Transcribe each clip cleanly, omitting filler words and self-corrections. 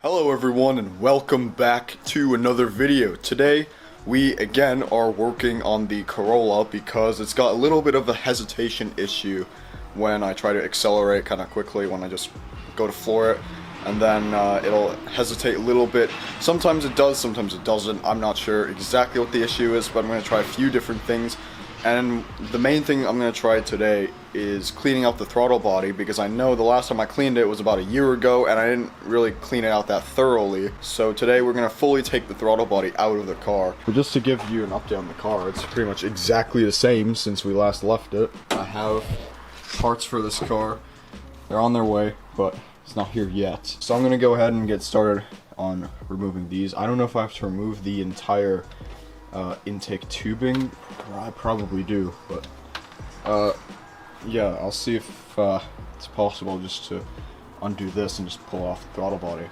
Hello everyone and welcome back to another video. Today we again are working on the Corolla because it's got a little bit of a hesitation issue when I try to accelerate kind of quickly when I just go to floor it, and then it'll hesitate a little bit. Sometimes it does, sometimes it doesn't. I'm not sure exactly what the issue is, but I'm going to try a few different things. And the main thing I'm going to try today is cleaning out the throttle body, because I know the last time I cleaned it was about a year ago and I didn't really clean it out that thoroughly. So today we're going to fully take the throttle body out of the car. But just to give you an update on the car, it's pretty much exactly the same since we last left it. I have parts for this car. They're on their way, but it's not here yet. So I'm going to go ahead and get started on removing these. I don't know if I have to remove the entire intake tubing. I probably do, but yeah, I'll see if it's possible just to undo this and just pull off the throttle body.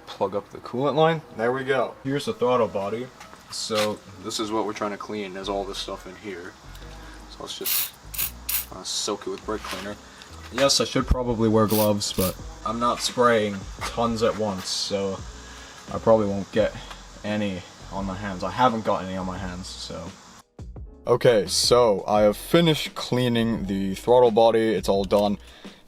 Plug up the coolant line. There we go. Here's the throttle body. So this is what we're trying to clean. There's all this stuff in here. So let's just soak it with brake cleaner. Yes, I should probably wear gloves, but I'm not spraying tons at once, so I probably won't get any on my hands. I haven't got any on my hands, so. Okay, so I have finished cleaning the throttle body. It's all done.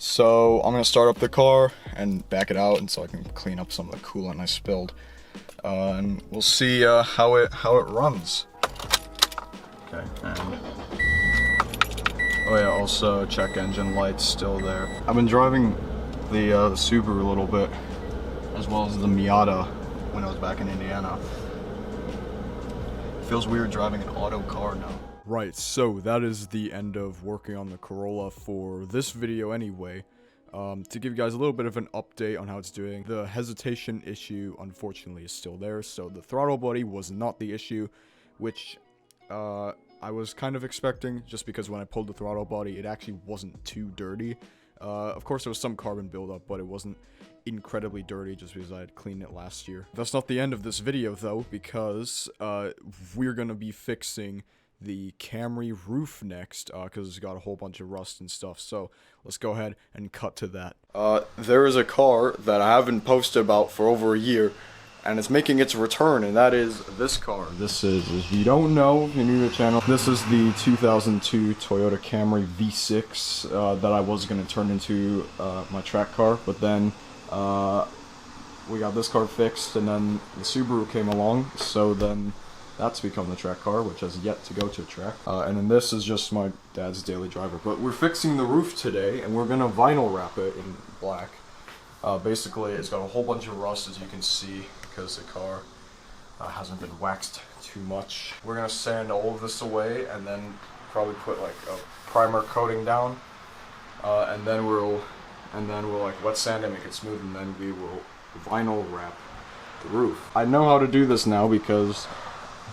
So I'm gonna start up the car and back it out, and so I can clean up some of the coolant I spilled, and we'll see how it runs. Okay, and oh yeah, also check engine lights still there. I've been driving the Subaru a little bit, as well as the Miata when I was back in Indiana. It feels weird driving an auto car now. Right, so that is the end of working on the Corolla for this video anyway. To give you guys a little bit of an update on how it's doing, the hesitation issue unfortunately is still there, so the throttle body was not the issue, which I was kind of expecting, just because when I pulled the throttle body it actually wasn't too dirty. Of course there was some carbon buildup, but it wasn't incredibly dirty just because I had cleaned it last year. That's not the end of this video though, because we're gonna be fixing the Camry roof next, because it's got a whole bunch of rust and stuff, so let's go ahead and cut to that. There is a car that I haven't posted about for over a year, and it's making its return, and that is this car. This is, if you don't know, if you're new to the channel, this is the 2002 Toyota Camry V6 that I was going to turn into my track car, but then we got this car fixed, and then the Subaru came along, so then that's become the track car, which has yet to go to a track. And then this is just my dad's daily driver. But we're fixing the roof today, and we're gonna vinyl wrap it in black. Basically, it's got a whole bunch of rust, as you can see, because the car hasn't been waxed too much. We're gonna sand all of this away, and then probably put like a primer coating down, and then we'll like wet sand it, make it smooth, and then we will vinyl wrap the roof. I know how to do this now because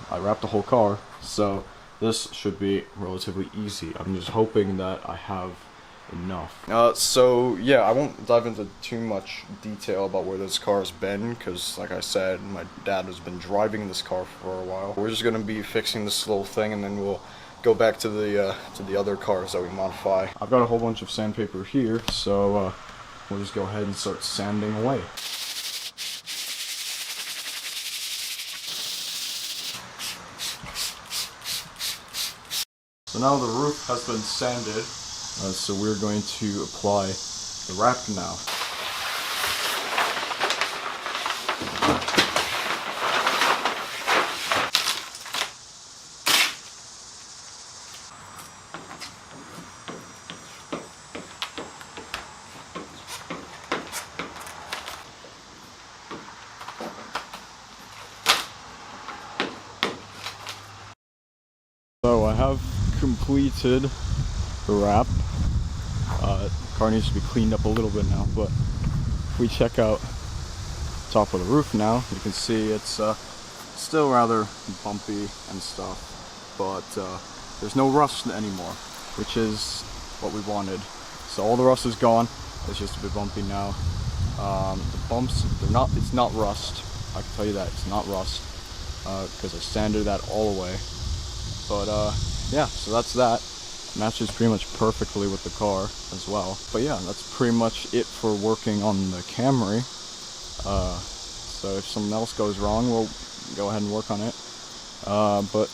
I wrapped the whole car, so this should be relatively easy. I'm just hoping that I have enough. So yeah, I won't dive into too much detail about where this car has been, because like I said, my dad has been driving this car for a while. We're just gonna be fixing this little thing, and then we'll go back to the other cars that we modify. I've got a whole bunch of sandpaper here, so we'll just go ahead and start sanding away. So now the roof has been sanded, so we're going to apply the wrap now. So I have completed the wrap. Car needs to be cleaned up a little bit now, but if we check out top of the roof now, you can see it's still rather bumpy and stuff, but there's no rust anymore, which is what we wanted. So all the rust is gone. It's just a bit bumpy now. The bumps, it's not rust. I can tell you that it's not rust, because I sanded that all away. But yeah, so that's that. Matches pretty much perfectly with the car as well. But yeah, that's pretty much it for working on the Camry. So if something else goes wrong, we'll go ahead and work on it. But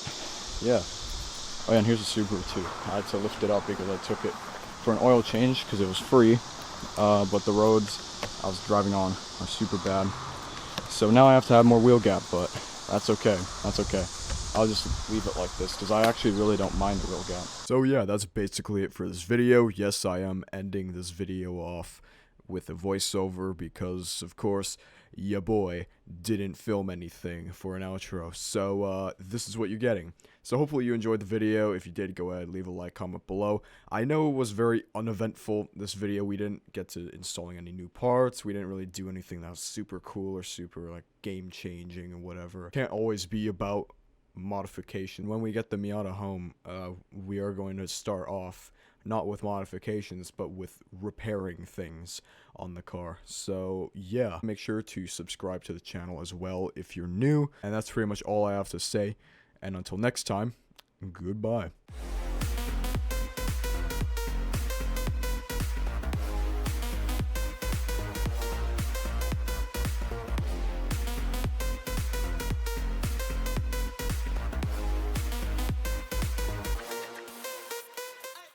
yeah. Oh yeah, and here's a Subaru too. I had to lift it up because I took it for an oil change because it was free. But the roads I was driving on are super bad. So now I have to have more wheel gap, but that's okay. That's okay. I'll just leave it like this because I actually really don't mind the wheel gap. So yeah, that's basically it for this video. Yes, I am ending this video off with a voiceover because, of course, ya boy didn't film anything for an outro. So this is what you're getting. So hopefully you enjoyed the video. If you did, go ahead, leave a like, comment below. I know it was very uneventful, this video. We didn't get to installing any new parts. We didn't really do anything that was super cool or super like game changing or whatever. Can't always be about modification. When we get the Miata home, we are going to start off not with modifications, but with repairing things on the car. So yeah, make sure to subscribe to the channel as well if you're new. And that's pretty much all I have to say. And until next time, goodbye.